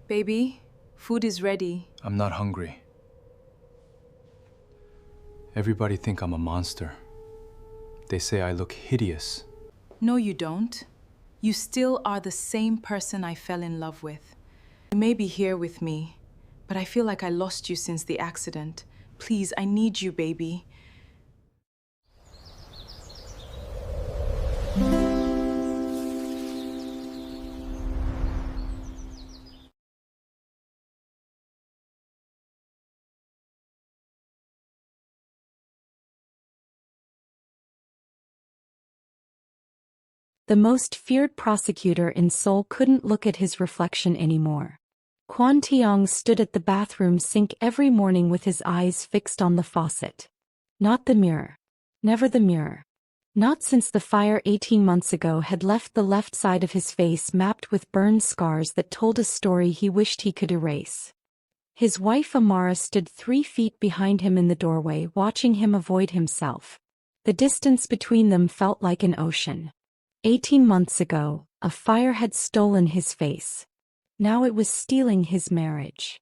Baby, food is ready. I'm not hungry. Everybody think I'm a monster. They say I look hideous. No, you don't. You still are the same person I fell in love with. You may be here with me, but I feel like I lost you since the accident. Please, I need you, baby. The most feared prosecutor in Seoul couldn't look at his reflection anymore. Quan Taeyang stood at the bathroom sink every morning with his eyes fixed on the faucet. Not the mirror. Never the mirror. Not since the fire 18 months ago had left the left side of his face mapped with burn scars that told a story he wished he could erase. His wife Amara stood 3 feet behind him in the doorway, watching him avoid himself. The distance between them felt like an ocean. 18 months ago, a fire had stolen his face. Now it was stealing his marriage.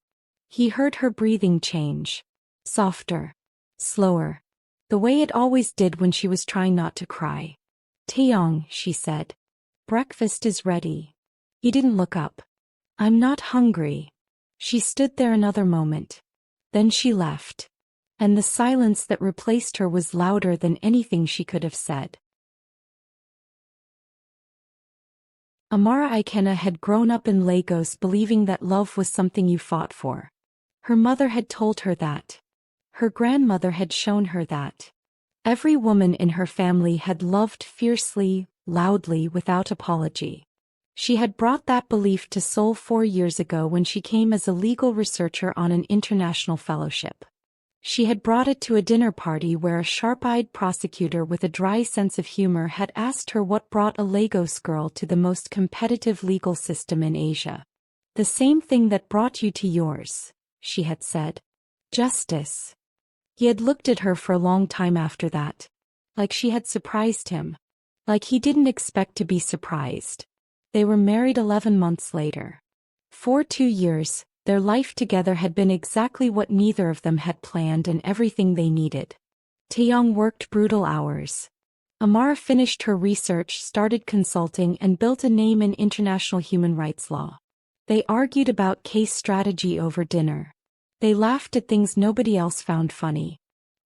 He heard her breathing change. Softer. Slower. The way it always did when she was trying not to cry. "Taeyang," she said. "Breakfast is ready." He didn't look up. "I'm not hungry." She stood there another moment. Then she left. And the silence that replaced her was louder than anything she could have said. Amara Ikena had grown up in Lagos believing that love was something you fought for. Her mother had told her that. Her grandmother had shown her that. Every woman in her family had loved fiercely, loudly, without apology. She had brought that belief to Seoul 4 years ago when she came as a legal researcher on an international fellowship. She had brought it to a dinner party where a sharp-eyed prosecutor with a dry sense of humor had asked her what brought a Lagos girl to the most competitive legal system in Asia. "The same thing that brought you to yours," she had said. "Justice." He had looked at her for a long time after that. Like she had surprised him. Like he didn't expect to be surprised. They were married 11 months later. For 2 years, their life together had been exactly what neither of them had planned and everything they needed. Taeyang worked brutal hours. Amara finished her research, started consulting, and built a name in international human rights law. They argued about case strategy over dinner. They laughed at things nobody else found funny.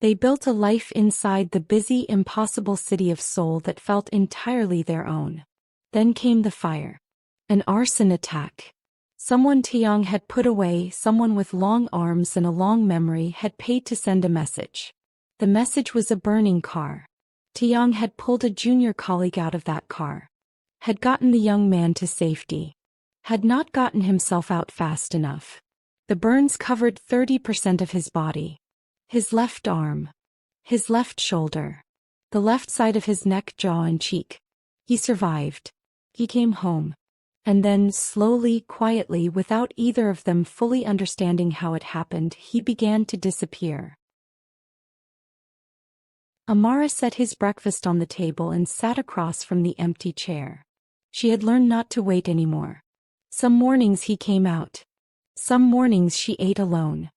They built a life inside the busy, impossible city of Seoul that felt entirely their own. Then came the fire. An arson attack. Someone Taeyang had put away, someone with long arms and a long memory, had paid to send a message. The message was a burning car. Taeyang had pulled a junior colleague out of that car. Had gotten the young man to safety. Had not gotten himself out fast enough. The burns covered 30% of his body. His left arm. His left shoulder. The left side of his neck, jaw, and cheek. He survived. He came home. And then, slowly, quietly, without either of them fully understanding how it happened, he began to disappear. Amara set his breakfast on the table and sat across from the empty chair. She had learned not to wait anymore. Some mornings he came out. Some mornings she ate alone.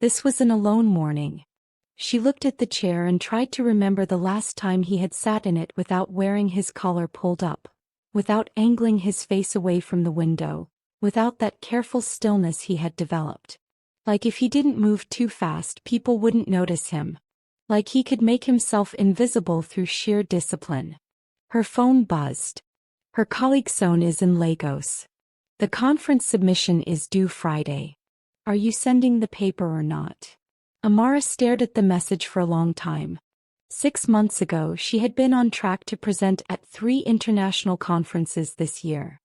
This was an alone morning. She looked at the chair and tried to remember the last time he had sat in it without wearing his collar pulled up. Without angling his face away from the window, without that careful stillness he had developed. Like if he didn't move too fast, people wouldn't notice him. Like he could make himself invisible through sheer discipline. Her phone buzzed. Her colleague Son is in Lagos. "The conference submission is due Friday. Are you sending the paper or not?" Amara stared at the message for a long time. 6 months ago, she had been on track to present at 3 international conferences this year.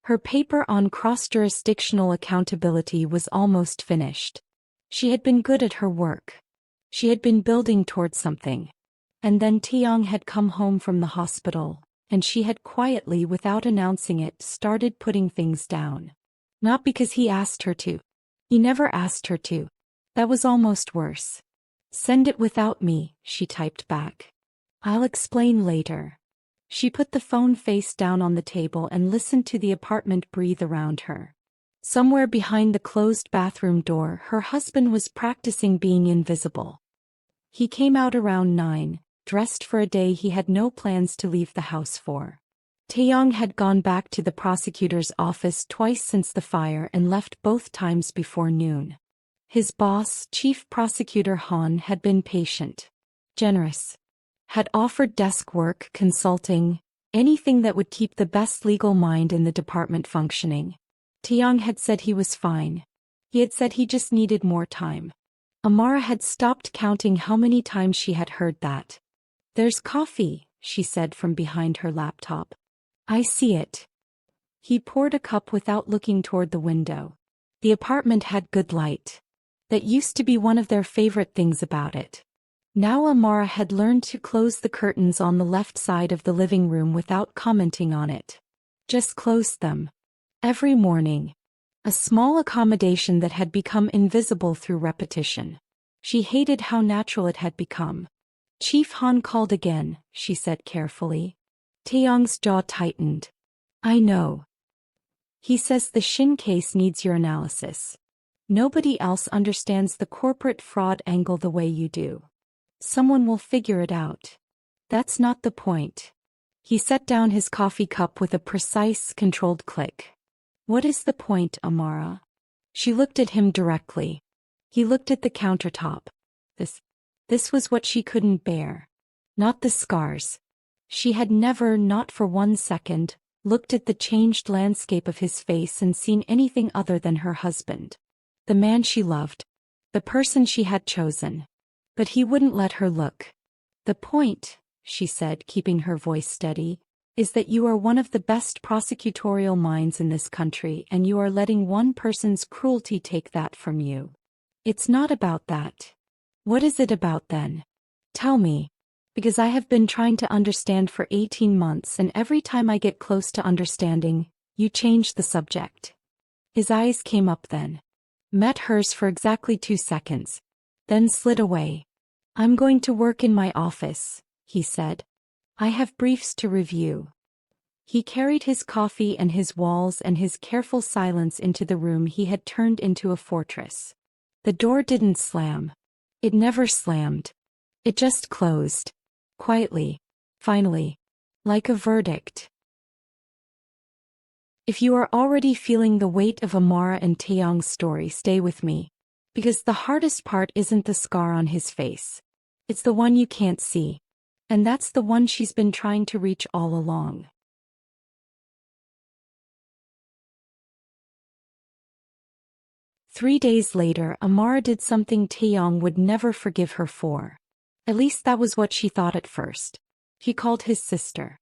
Her paper on cross-jurisdictional accountability was almost finished. She had been good at her work. She had been building towards something. And then Taeyang had come home from the hospital, and she had quietly, without announcing it, started putting things down. Not because he asked her to. He never asked her to. That was almost worse. "Send it without me," she typed back. "I'll explain later." She put the phone face down on the table and listened to the apartment breathe around her. Somewhere behind the closed bathroom door, her husband was practicing being invisible. He came out around 9, dressed for a day he had no plans to leave the house for. Taeyang had gone back to the prosecutor's office twice since the fire and left both times before noon. His boss, Chief Prosecutor Han, had been patient, generous, had offered desk work, consulting, anything that would keep the best legal mind in the department functioning. Taeyang had said he was fine. He had said he just needed more time. Amara had stopped counting how many times she had heard that. "There's coffee," she said from behind her laptop. "I see it." He poured a cup without looking toward the window. The apartment had good light. That used to be one of their favorite things about it. Now Amara had learned to close the curtains on the left side of the living room without commenting on it. Just closed them. Every morning. A small accommodation that had become invisible through repetition. She hated how natural it had become. "Chief Han called again," she said carefully. Taeyang's jaw tightened. "I know. He says the Shin case needs your analysis. Nobody else understands the corporate fraud angle the way you do. Someone will figure it out. That's not the point." He set down his coffee cup with a precise, controlled click. "What is the point, Amara?" She looked at him directly. He looked at the countertop. This was what she couldn't bear. Not the scars. She had never, not for 1 second, looked at the changed landscape of his face and seen anything other than her husband. The man she loved. The person she had chosen. But he wouldn't let her look. "The point," she said, keeping her voice steady, "is that you are one of the best prosecutorial minds in this country and you are letting one person's cruelty take that from you. It's not about that. What is it about then? Tell me. Because I have been trying to understand for 18 months and every time I get close to understanding, you change the subject." His eyes came up then. Met hers for exactly 2 seconds. Then slid away. "I'm going to work in my office," he said. "I have briefs to review." He carried his coffee and his walls and his careful silence into the room he had turned into a fortress. The door didn't slam. It never slammed. It just closed. Quietly. Finally. Like a verdict. If you are already feeling the weight of Amara and Taeyang's story, stay with me. Because the hardest part isn't the scar on his face. It's the one you can't see. And that's the one she's been trying to reach all along. Three days later, Amara did something Taeyang would never forgive her for. At least that was what she thought at first. He called his sister.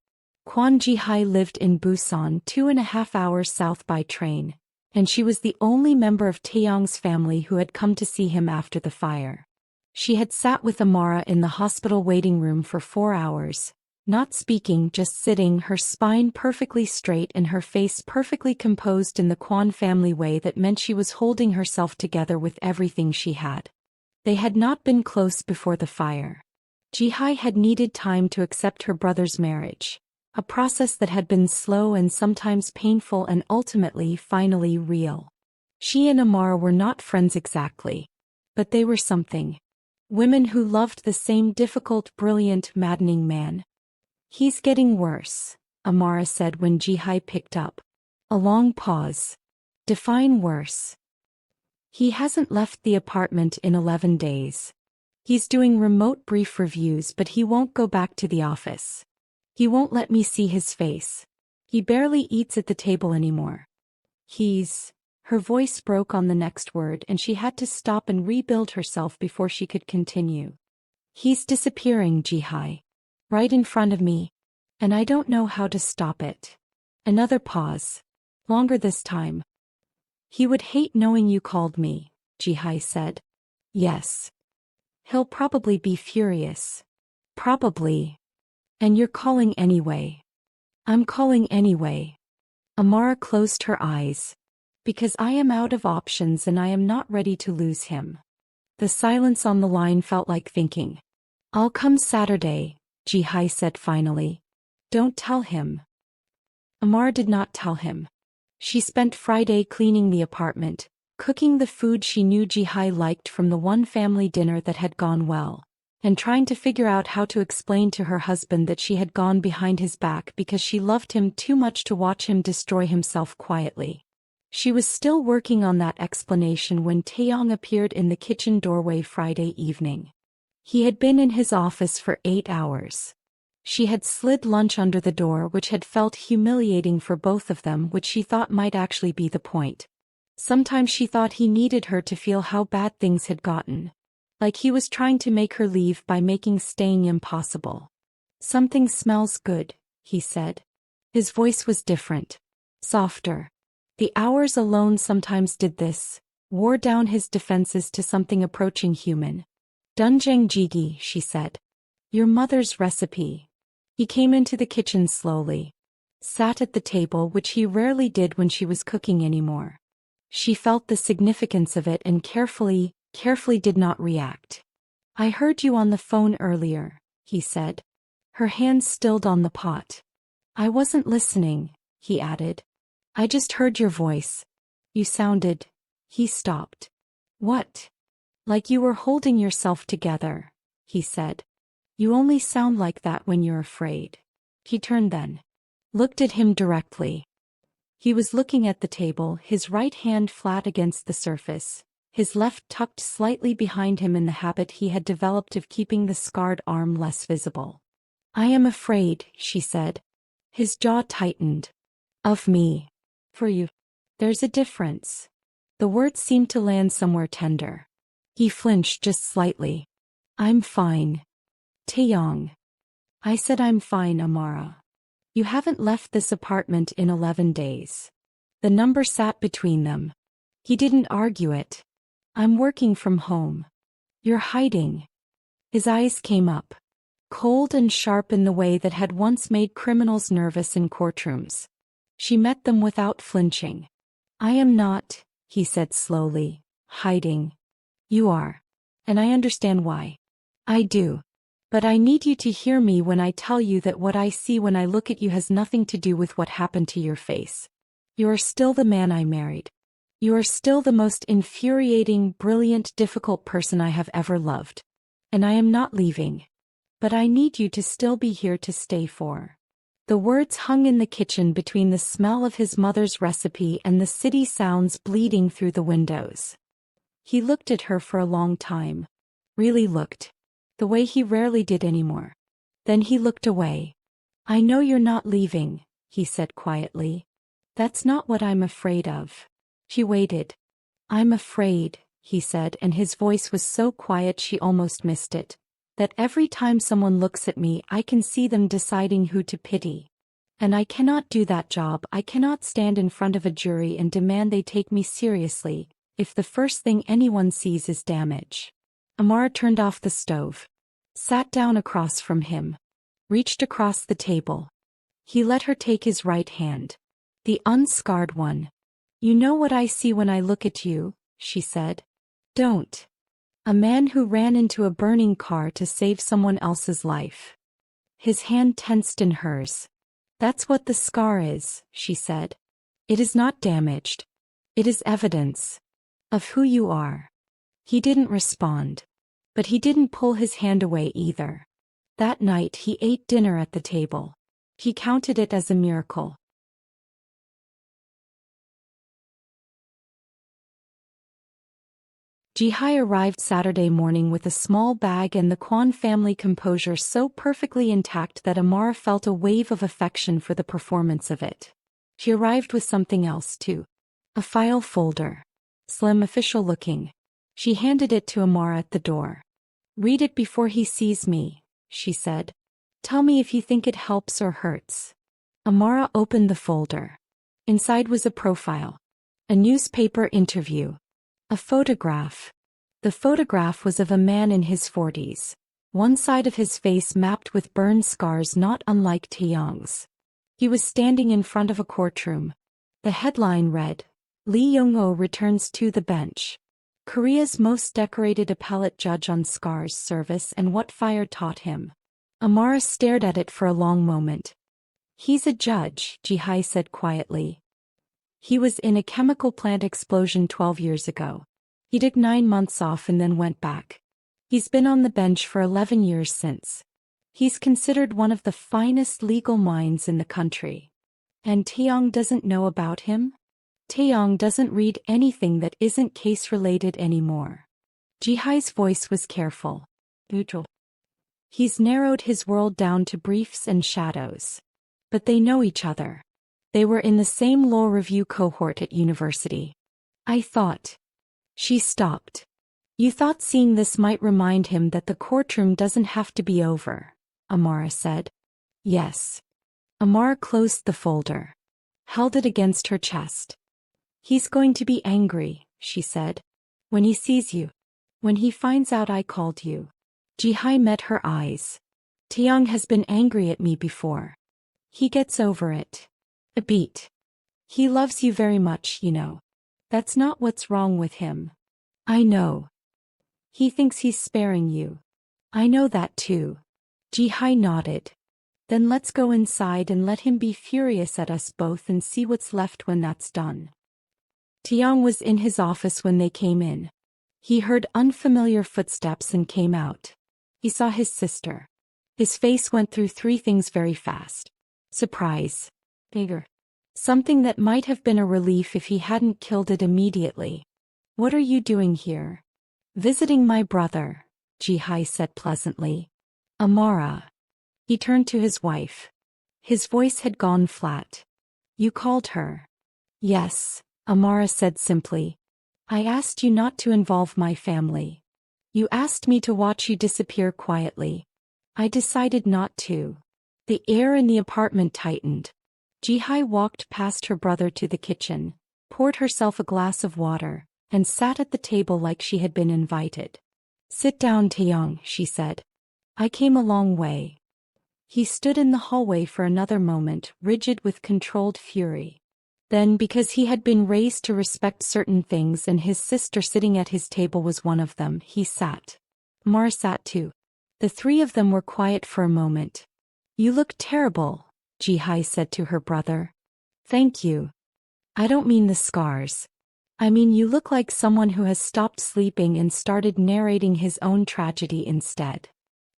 Quan Jihi lived in Busan, 2.5 hours south by train, and she was the only member of Taeyang's family who had come to see him after the fire. She had sat with Amara in the hospital waiting room for 4 hours, not speaking, just sitting, her spine perfectly straight and her face perfectly composed in the Quan family way that meant she was holding herself together with everything she had. They had not been close before the fire. Jihi had needed time to accept her brother's marriage, a process that had been slow and sometimes painful and ultimately, finally real. She and Amara were not friends exactly, but they were something. Women who loved the same difficult, brilliant, maddening man. "He's getting worse," Amara said when Jihi picked up. A long pause. "Define worse." "He hasn't left the apartment in 11 days. He's doing remote brief reviews, but he won't go back to the office. He won't let me see his face. He barely eats at the table anymore. He's..." Her voice broke on the next word and she had to stop and rebuild herself before she could continue. "He's disappearing, Jihi. Right in front of me. And I don't know how to stop it." Another pause. Longer this time. "He would hate knowing you called me," Jihi said. "Yes. He'll probably be furious. Probably. And you're calling anyway." "I'm calling anyway." Amara closed her eyes. "Because I am out of options and I am not ready to lose him." The silence on the line felt like thinking. "I'll come Saturday," Jihi said finally. "Don't tell him." Amara did not tell him. She spent Friday cleaning the apartment, cooking the food she knew Jihi liked from the one family dinner that had gone well, and trying to figure out how to explain to her husband that she had gone behind his back because she loved him too much to watch him destroy himself quietly. She was still working on that explanation when Taeyang appeared in the kitchen doorway Friday evening. He had been in his office for 8 hours. She had slid lunch under the door, which had felt humiliating for both of them, which she thought might actually be the point. Sometimes she thought he needed her to feel how bad things had gotten. Like he was trying to make her leave by making staying impossible. "Something smells good," he said. His voice was different. Softer. The hours alone sometimes did this, wore down his defenses to something approaching human. "Dunjang Jihi," she said. "Your mother's recipe." He came into the kitchen slowly. Sat at the table, which he rarely did when she was cooking anymore. She felt the significance of it and carefully did not react. "I heard you on the phone earlier," he said. Her hands stilled on the pot. "I wasn't listening," he added. "I just heard your voice. You sounded..." He stopped. "What?" "Like you were holding yourself together," he said. "You only sound like that when you're afraid." He turned then. Looked at him directly. He was looking at the table, his right hand flat against the surface, his left tucked slightly behind him in the habit he had developed of keeping the scarred arm less visible. "I am afraid," she said. His jaw tightened. "Of me." "For you." "There's a difference." The words seemed to land somewhere tender. He flinched just slightly. "I'm fine. Taeyang." "I said I'm fine, Amara. You haven't left this apartment in 11 days. The number sat between them. He didn't argue it. "I'm working from home." "You're hiding." His eyes came up. Cold and sharp in the way that had once made criminals nervous in courtrooms. She met them without flinching. "I am not," he said slowly, "hiding. You are. And I understand why. I do. But I need you to hear me when I tell you that what I see when I look at you has nothing to do with what happened to your face. You are still the man I married. You are still the most infuriating, brilliant, difficult person I have ever loved. And I am not leaving. But I need you to still be here to stay for." The words hung in the kitchen between the smell of his mother's recipe and the city sounds bleeding through the windows. He looked at her for a long time. Really looked. The way he rarely did anymore. Then he looked away. "I know you're not leaving," he said quietly. "That's not what I'm afraid of." She waited. "I'm afraid," he said, and his voice was so quiet she almost missed it, "that every time someone looks at me I can see them deciding who to pity. And I cannot do that job. I cannot stand in front of a jury and demand they take me seriously, if the first thing anyone sees is damage." Amara turned off the stove. Sat down across from him. Reached across the table. He let her take his right hand. The unscarred one. "You know what I see when I look at you," she said. "Don't." A man who ran into a burning car to save someone else's life. His hand tensed in hers. "That's what the scar is," she said. "It is not damaged. It is evidence of who you are." He didn't respond. But he didn't pull his hand away either. That night he ate dinner at the table. He counted it as a miracle. Jihi arrived Saturday morning with a small bag and the Quan family composure so perfectly intact that Amara felt a wave of affection for the performance of it. She arrived with something else too. A file folder. Slim, official looking. She handed it to Amara at the door. "Read it before he sees me," she said. "Tell me if you think it helps or hurts." Amara opened the folder. Inside was a profile. A newspaper interview. A photograph. The photograph was of a man in his 40s. One side of his face mapped with burn scars not unlike Taeyang's. He was standing in front of a courtroom. The headline read, "Lee Young-oh returns to the bench. Korea's most decorated appellate judge on scars service and what fire taught him." Amara stared at it for a long moment. "He's a judge," Jihi said quietly. He was in a chemical plant explosion 12 years ago. He took 9 months off and then went back. He's been on the bench for 11 years since. He's considered one of the finest legal minds in the country. And Taeyang doesn't know about him? Taeyang doesn't read anything that isn't case-related anymore. Jihi's voice was careful, neutral. He's narrowed his world down to briefs and shadows. But they know each other. They were in the same law review cohort at university. I thought. She stopped. You thought seeing this might remind him that the courtroom doesn't have to be over, Amara said. Yes. Amara closed the folder. Held it against her chest. He's going to be angry, she said. When he sees you. When he finds out I called you. Jihi met her eyes. Taeyang has been angry at me before. He gets over it. A beat. He loves you very much, you know. That's not what's wrong with him. I know. He thinks he's sparing you. I know that too. Jihi nodded. Then let's go inside and let him be furious at us both and see what's left when that's done. Taeyang was in his office when they came in. He heard unfamiliar footsteps and came out. He saw his sister. His face went through 3 things very fast. Surprise. Bigger. Something that might have been a relief if he hadn't killed it immediately. What are you doing here? Visiting my brother, Jihi said pleasantly. Amara. He turned to his wife. His voice had gone flat. You called her. Yes, Amara said simply. I asked you not to involve my family. You asked me to watch you disappear quietly. I decided not to. The air in the apartment tightened. Jihi walked past her brother to the kitchen, poured herself a glass of water, and sat at the table like she had been invited. Sit down, Taeyang, she said. I came a long way. He stood in the hallway for another moment, rigid with controlled fury. Then, because he had been raised to respect certain things and his sister sitting at his table was one of them, he sat. Amara sat too. The 3 of them were quiet for a moment. You look terrible, Jihi said to her brother. Thank you. I don't mean the scars. I mean you look like someone who has stopped sleeping and started narrating his own tragedy instead.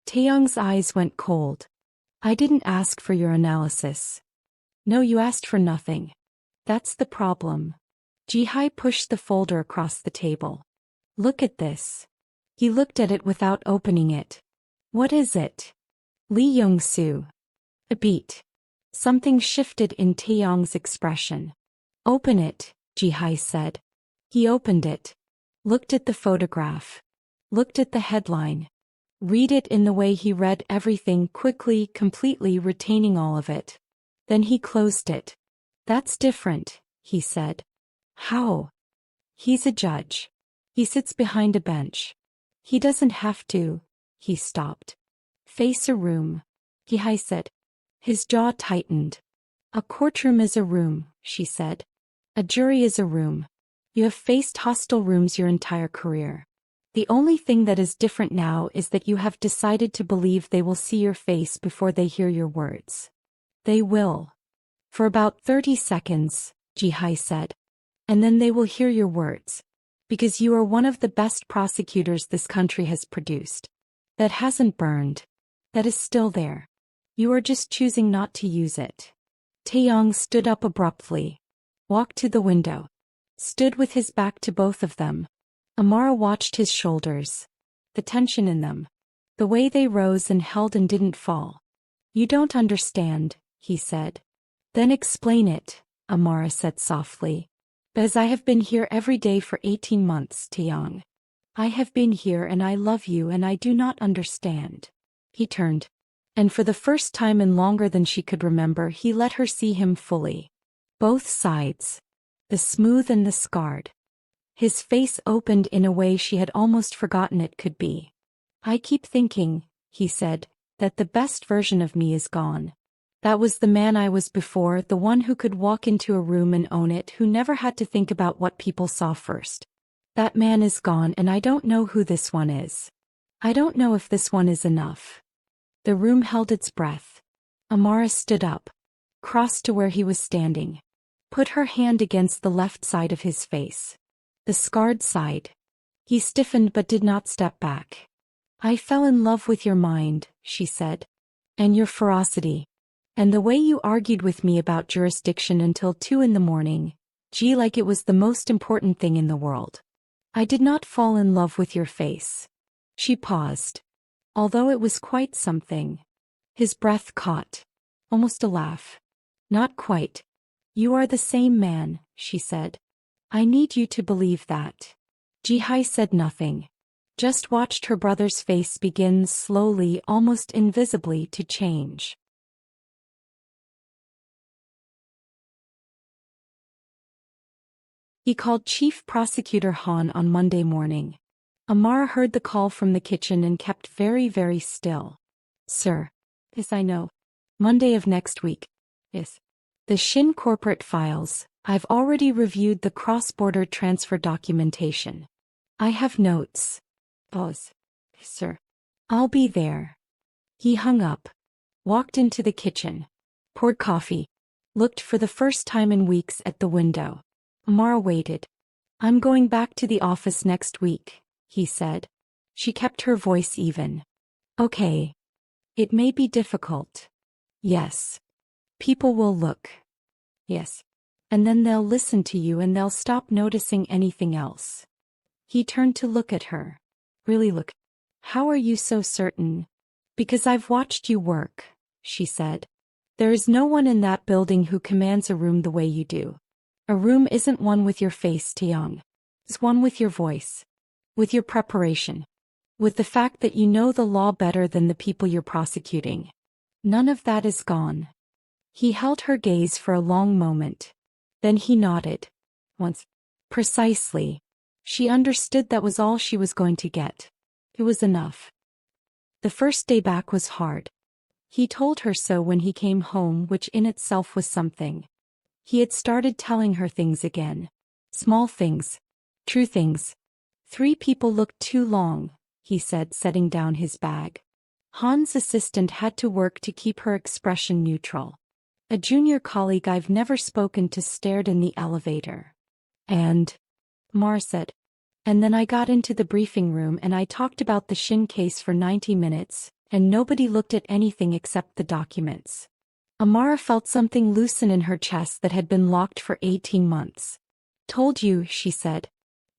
Taeyang's eyes went cold. I didn't ask for your analysis. No, you asked for nothing. That's the problem. Jihi pushed the folder across the table. Look at this. He looked at it without opening it. What is it? Lee Young-soo. A beat. Something shifted in Taeyang's expression. Open it, Jihi said. He opened it. Looked at the photograph. Looked at the headline. Read it in the way he read everything quickly, completely retaining all of it. Then he closed it. That's different, he said. How? He's a judge. He sits behind a bench. He doesn't have to. He stopped. Face a room, Jihi said. His jaw tightened. A courtroom is a room, she said. A jury is a room. You have faced hostile rooms your entire career. The only thing that is different now is that you have decided to believe they will see your face before they hear your words. They will. For about 30 seconds, Jihi said. And then they will hear your words. Because you are one of the best prosecutors this country has produced. That hasn't burned. That is still there. You are just choosing not to use it. Taeyang stood up abruptly. Walked to the window. Stood with his back to both of them. Amara watched his shoulders. The tension in them. The way they rose and held and didn't fall. You don't understand, he said. Then explain it, Amara said softly. Because I have been here every day for 18 months, Taeyang. I have been here and I love you and I do not understand. He turned. And for the first time in longer than she could remember, he let her see him fully. Both sides. The smooth and the scarred. His face opened in a way she had almost forgotten it could be. I keep thinking, he said, that the best version of me is gone. That was the man I was before, the one who could walk into a room and own it, who never had to think about what people saw first. That man is gone and I don't know who this one is. I don't know if this one is enough. The room held its breath. Amara stood up. Crossed to where he was standing. put her hand against the left side of his face. The scarred side. He stiffened but did not step back. I fell in love with your mind, she said. And your ferocity. And the way you argued with me about jurisdiction until 2 in the morning. Gee, like it was the most important thing in the world. I did not fall in love with your face. She paused. Although it was quite something. His breath caught. Almost a laugh. Not quite. You are the same man, she said. I need you to believe that. Jihi said nothing. Just watched her brother's face begin slowly, almost invisibly, to change. He called Chief Prosecutor Han on Monday morning. Amara heard the call from the kitchen and kept very, very still. Sir. Yes, I know. Monday of next week. Yes. The Shin corporate files. I've already reviewed the cross-border transfer documentation. I have notes. Pause. Sir. I'll be there. He hung up. Walked into the kitchen. Poured coffee. Looked for the first time in weeks at the window. Amara waited. I'm going back to the office next week, he said. She kept her voice even. Okay. It may be difficult. Yes. People will look. Yes. And then they'll listen to you and they'll stop noticing anything else. He turned to look at her. Really look. How are you so certain? Because I've watched you work, she said. There is no one in that building who commands a room the way you do. A room isn't one with your face, Taeyang. It's one with your voice. With your preparation. With the fact that you know the law better than the people you're prosecuting. None of that is gone. He held her gaze for a long moment. Then he nodded. Once. Precisely. She understood that was all she was going to get. It was enough. The first day back was hard. He told her so when he came home, which in itself was something. He had started telling her things again. Small things. True things. 3 people looked too long, he said, setting down his bag. Han's assistant had to work to keep her expression neutral. A junior colleague I've never spoken to stared in the elevator. And, Amara said, and then I got into the briefing room and I talked about the Shin case for 90 minutes, and nobody looked at anything except the documents. Amara felt something loosen in her chest that had been locked for 18 months. Told you, she said.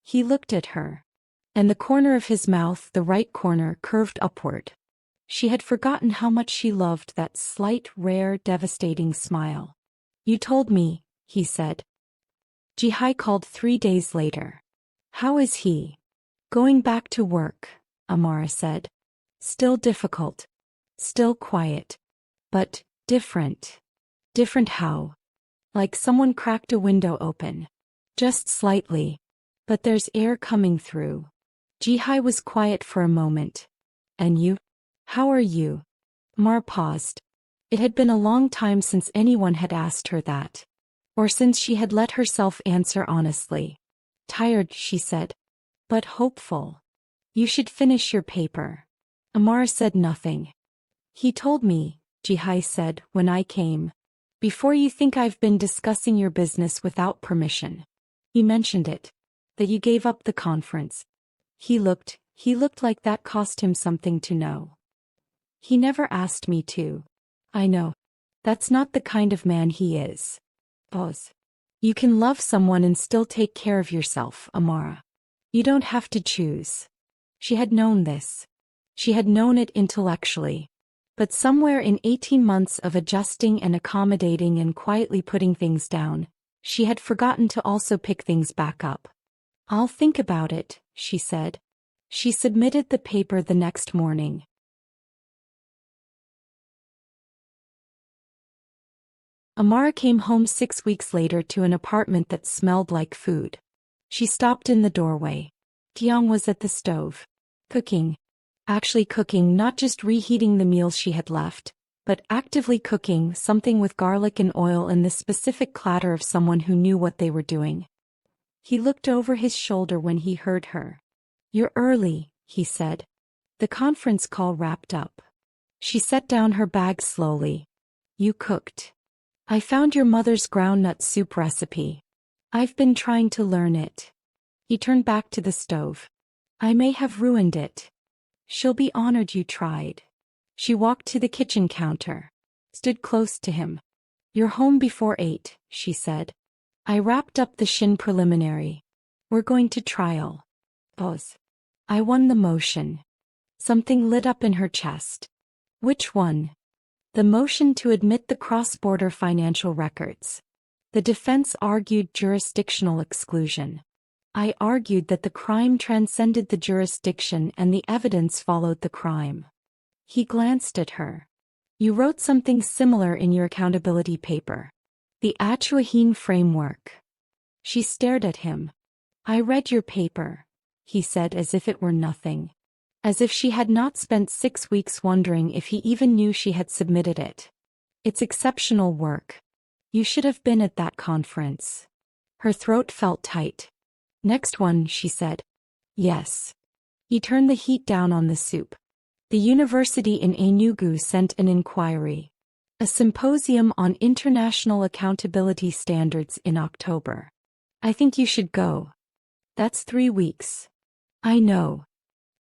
He looked at her. And the corner of his mouth, the right corner, curved upward. She had forgotten how much she loved that slight, rare, devastating smile. You told me, he said. Jihi called 3 days later. How is he? Going back to work, Amara said. Still difficult. Still quiet. But different. Different how? Like someone cracked a window open. Just slightly. But there's air coming through. Jihi was quiet for a moment. And you? How are you? Amara paused. It had been a long time since anyone had asked her that. Or since she had let herself answer honestly. Tired, she said. But hopeful. You should finish your paper. Amara said nothing. He told me, Jihi said, when I came. Before you think I've been discussing your business without permission. You mentioned it. That you gave up the conference. He looked like that cost him something to know. He never asked me to. I know. That's not the kind of man he is. Pause. You can love someone and still take care of yourself, Amara. You don't have to choose. She had known this. She had known it intellectually. But somewhere in 18 months of adjusting and accommodating and quietly putting things down, she had forgotten to also pick things back up. I'll think about it, she said. She submitted the paper the next morning. Amara came home 6 weeks later to an apartment that smelled like food. She stopped in the doorway. Taeyang was at the stove. Cooking. Actually cooking, not just reheating the meals she had left, but actively cooking something with garlic and oil and the specific clatter of someone who knew what they were doing. He looked over his shoulder when he heard her. You're early, he said. The conference call wrapped up. She set down her bag slowly. You cooked. I found your mother's groundnut soup recipe. I've been trying to learn it. He turned back to the stove. I may have ruined it. She'll be honored you tried. She walked to the kitchen counter, stood close to him. You're home before 8, she said. I wrapped up the Shin preliminary. We're going to trial. Pause. I won the motion. Something lit up in her chest. Which one? The motion to admit the cross-border financial records. The defense argued jurisdictional exclusion. I argued that the crime transcended the jurisdiction and the evidence followed the crime. He glanced at her. You wrote something similar in your accountability paper. The Achuahin framework. She stared at him. I read your paper, he said as if it were nothing. As if she had not spent 6 weeks wondering if he even knew she had submitted it. It's exceptional work. You should have been at that conference. Her throat felt tight. Next one, she said. Yes. He turned the heat down on the soup. The university in Enugu sent an inquiry. A symposium on international accountability standards in October. I think you should go. That's 3 weeks. I know.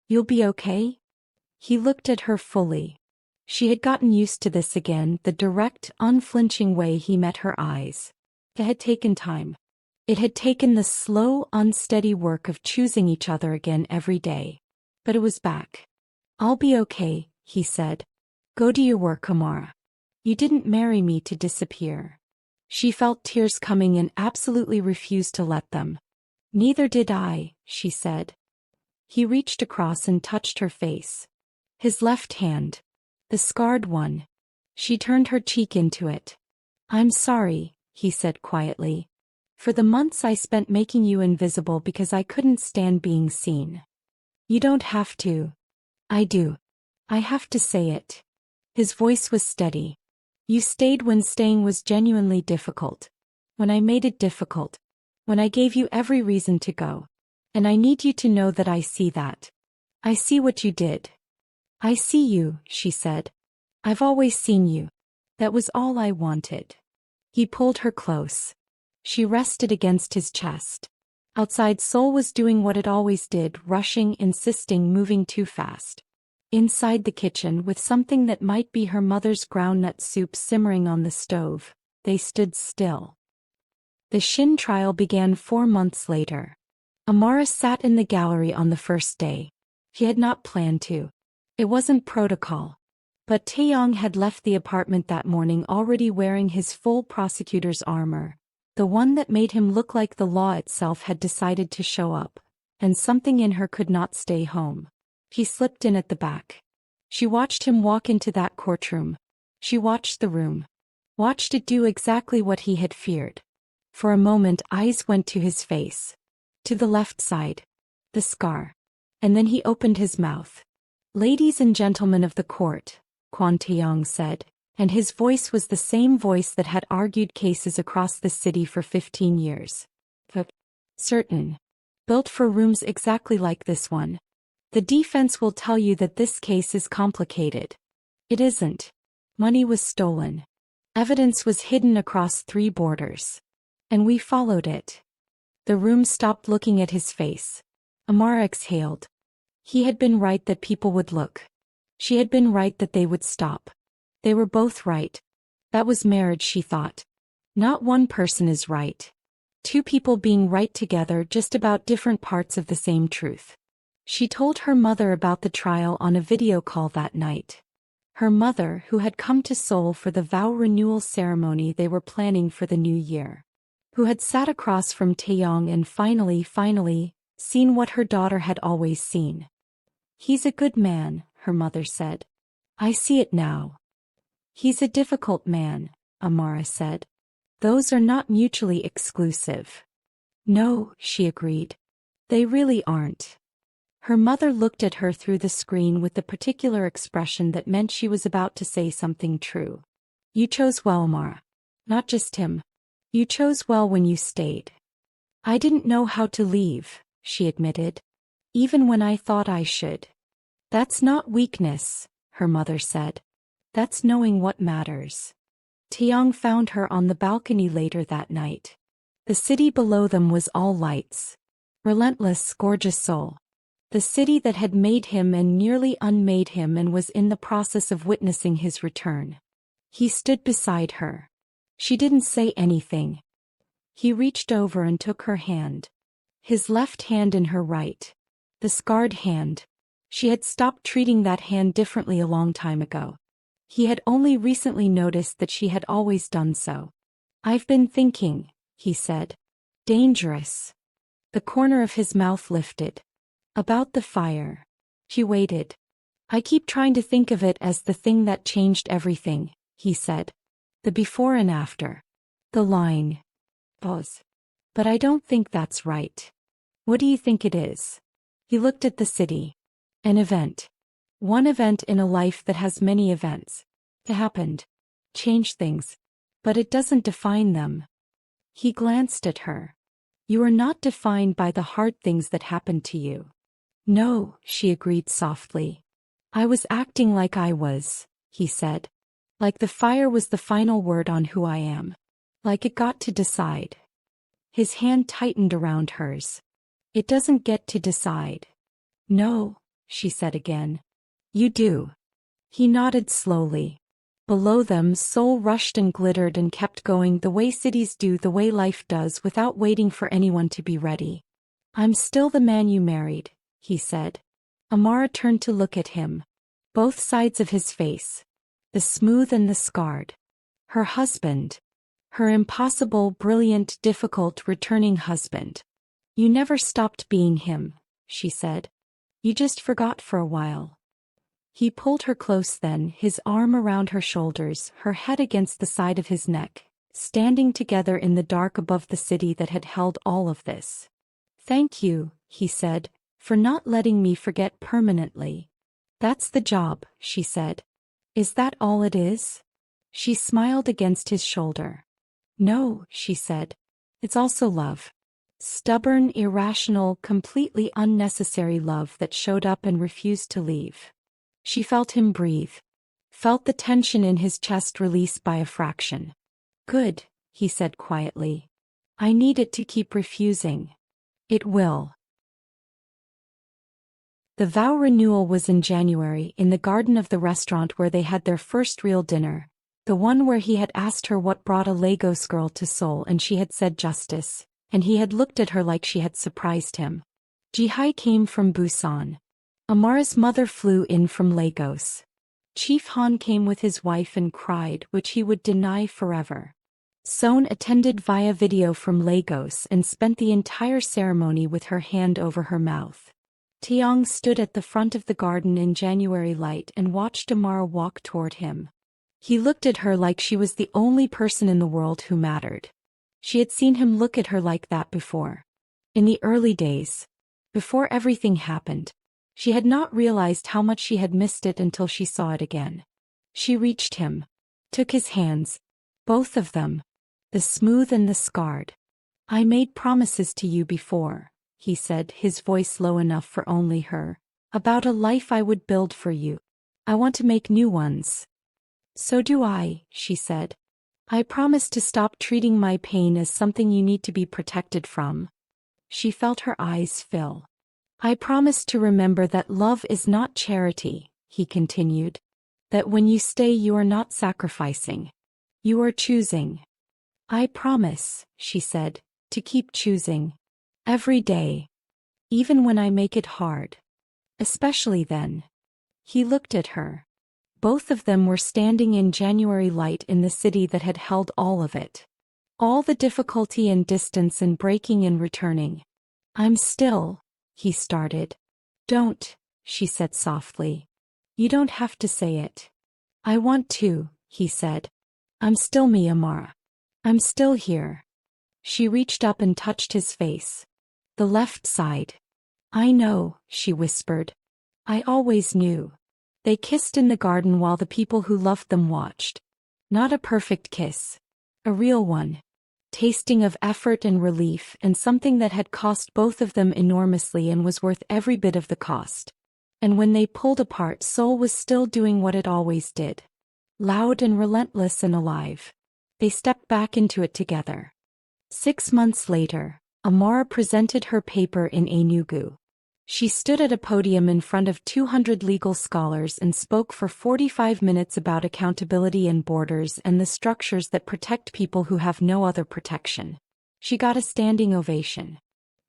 You'll be okay? He looked at her fully. She had gotten used to this again, the direct, unflinching way he met her eyes. It had taken time. It had taken the slow, unsteady work of choosing each other again every day. But it was back. I'll be okay, he said. Go to your work, Amara. You didn't marry me to disappear. She felt tears coming and absolutely refused to let them. Neither did I, she said. He reached across and touched her face. His left hand. The scarred one. She turned her cheek into it. I'm sorry, he said quietly. For the months I spent making you invisible because I couldn't stand being seen. You don't have to. I do. I have to say it. His voice was steady. You stayed when staying was genuinely difficult. When I made it difficult. When I gave you every reason to go. And I need you to know that I see that. I see what you did. I see you, she said. I've always seen you. That was all I wanted. He pulled her close. She rested against his chest. Outside, Seoul was doing what it always did, rushing, insisting, moving too fast. Inside the kitchen, with something that might be her mother's groundnut soup simmering on the stove, they stood still. The Shin trial began 4 months later. Amara sat in the gallery on the first day. She had not planned to. It wasn't protocol. But Taeyang had left the apartment that morning already wearing his full prosecutor's armor, the one that made him look like the law itself had decided to show up, and something in her could not stay home. He slipped in at the back. She watched him walk into that courtroom. She watched the room. Watched it do exactly what he had feared. For a moment, eyes went to his face. To the left side. The scar. And then he opened his mouth. Ladies and gentlemen of the court, Quan Taeyang said, and his voice was the same voice that had argued cases across the city for 15 years. Certain. Built for rooms exactly like this one. The defense will tell you that this case is complicated. It isn't. Money was stolen. Evidence was hidden across 3 borders. And we followed it. The room stopped looking at his face. Amara exhaled. He had been right that people would look. She had been right that they would stop. They were both right. That was marriage, she thought. Not one person is right. 2 people being right together, just about different parts of the same truth. She told her mother about the trial on a video call that night. Her mother, who had come to Seoul for the vow renewal ceremony they were planning for the new year. Who had sat across from Taeyang and finally, seen what her daughter had always seen. He's a good man, her mother said. I see it now. He's a difficult man, Amara said. Those are not mutually exclusive. No, she agreed. They really aren't. Her mother looked at her through the screen with the particular expression that meant she was about to say something true. You chose well, Amara. Not just him. You chose well when you stayed. I didn't know how to leave, she admitted. Even when I thought I should. That's not weakness, her mother said. That's knowing what matters. Taeyang found her on the balcony later that night. The city below them was all lights. Relentless, gorgeous Seoul. The city that had made him and nearly unmade him and was in the process of witnessing his return. He stood beside her. She didn't say anything. He reached over and took her hand. His left hand in her right. The scarred hand. She had stopped treating that hand differently a long time ago. He had only recently noticed that she had always done so. "I've been thinking," he said. "Dangerous." The corner of his mouth lifted. "About the fire." She waited. "I keep trying to think of it as the thing that changed everything," he said. "The before and after. The line. Pause. But I don't think that's right. What do you think it is?" He looked at the city. "An event. One event in a life that has many events. It happened. Change things. But it doesn't define them." He glanced at her. "You are not defined by the hard things that happened to you." "No," she agreed softly. "I was acting like I was," he said. "Like the fire was the final word on who I am. Like it got to decide." His hand tightened around hers. "It doesn't get to decide." "No," she said again. "You do." He nodded slowly. Below them, Seoul rushed and glittered and kept going the way cities do, the way life does, without waiting for anyone to be ready. "I'm still the man you married," he said. Amara turned to look at him. Both sides of his face. The smooth and the scarred. Her husband. Her impossible, brilliant, difficult, returning husband. "You never stopped being him," she said. "You just forgot for a while." He pulled her close then, his arm around her shoulders, her head against the side of his neck, standing together in the dark above the city that had held all of this. "Thank you," he said, "for not letting me forget permanently." "That's the job," she said. "Is that all it is?" She smiled against his shoulder. "No," she said. "It's also love. Stubborn, irrational, completely unnecessary love that showed up and refused to leave." She felt him breathe. Felt the tension in his chest release by a fraction. "Good," he said quietly. "I need it to keep refusing." "It will." The vow renewal was in January, in the garden of the restaurant where they had their first real dinner. The one where he had asked her what brought a Lagos girl to Seoul and she had said justice, and he had looked at her like she had surprised him. Jihi came from Busan. Amara's mother flew in from Lagos. Chief Han came with his wife and cried, which he would deny forever. Son attended via video from Lagos and spent the entire ceremony with her hand over her mouth. Taeyang stood at the front of the garden in January light and watched Amara walk toward him. He looked at her like she was the only person in the world who mattered. She had seen him look at her like that before. In the early days. Before everything happened. She had not realized how much she had missed it until she saw it again. She reached him. Took his hands. Both of them. The smooth and the scarred. "I made promises to you before," he said, his voice low enough for only her. "About a life I would build for you. I want to make new ones." "So do I," she said. "I promise to stop treating my pain as something you need to be protected from." She felt her eyes fill. "I promise to remember that love is not charity," he continued. "That when you stay you are not sacrificing. You are choosing." "I promise," she said, "to keep choosing. Every day. Even when I make it hard. Especially then." He looked at her. Both of them were standing in January light in the city that had held all of it. All the difficulty and distance and breaking and returning. "I'm still," he started. "Don't," she said softly. "You don't have to say it." "I want to," he said. "I'm still me, Amara. I'm still here." She reached up and touched his face. The left side. "I know," she whispered. "I always knew." They kissed in the garden while the people who loved them watched. Not a perfect kiss. A real one. Tasting of effort and relief, and something that had cost both of them enormously and was worth every bit of the cost. And when they pulled apart, Seoul was still doing what it always did. Loud and relentless and alive. They stepped back into it together. 6 months later, Amara presented her paper in Enugu. She stood at a podium in front of 200 legal scholars and spoke for 45 minutes about accountability and borders and the structures that protect people who have no other protection. She got a standing ovation.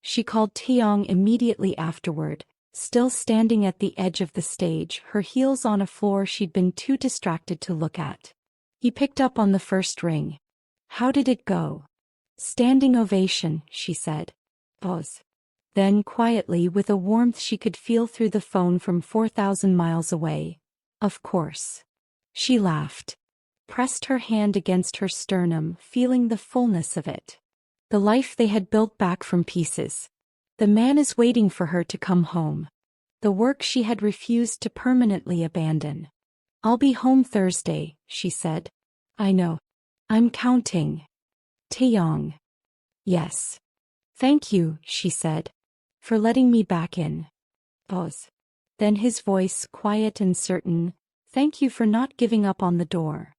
She called Taeyang immediately afterward, still standing at the edge of the stage, her heels on a floor she'd been too distracted to look at. He picked up on the first ring. "How did it go?" "Standing ovation," she said. Pause. Then, quietly, with a warmth she could feel through the phone from 4,000 miles away, "Of course." She laughed, pressed her hand against her sternum, feeling the fullness of it. The life they had built back from pieces. The man is waiting for her to come home. The work she had refused to permanently abandon. "I'll be home Thursday," she said. "I know. I'm counting." Taeyang. "Yes. Thank you," she said, "for letting me back in." Pause. Then his voice, quiet and certain, "Thank you for not giving up on the door."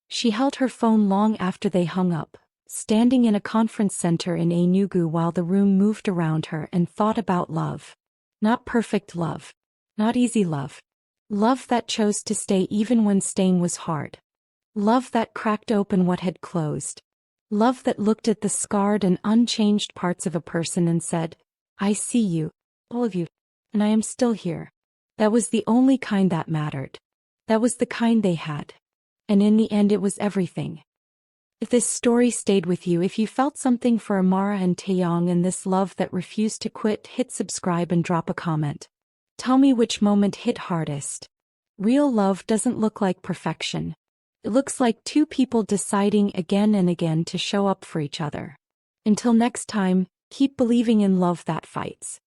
She held her phone long after they hung up, standing in a conference center in Enugu while the room moved around her, and thought about love. Not perfect love. Not easy love. Love that chose to stay even when staying was hard. Love that cracked open what had closed. Love that looked at the scarred and unchanged parts of a person and said, "I see you, all of you, and I am still here." That was the only kind that mattered. That was the kind they had. And in the end it was everything. If this story stayed with you, if you felt something for Amara and Taeyang and this love that refused to quit, hit subscribe and drop a comment. Tell me which moment hit hardest. Real love doesn't look like perfection. It looks like two people deciding again and again to show up for each other. Until next time, keep believing in love that fights.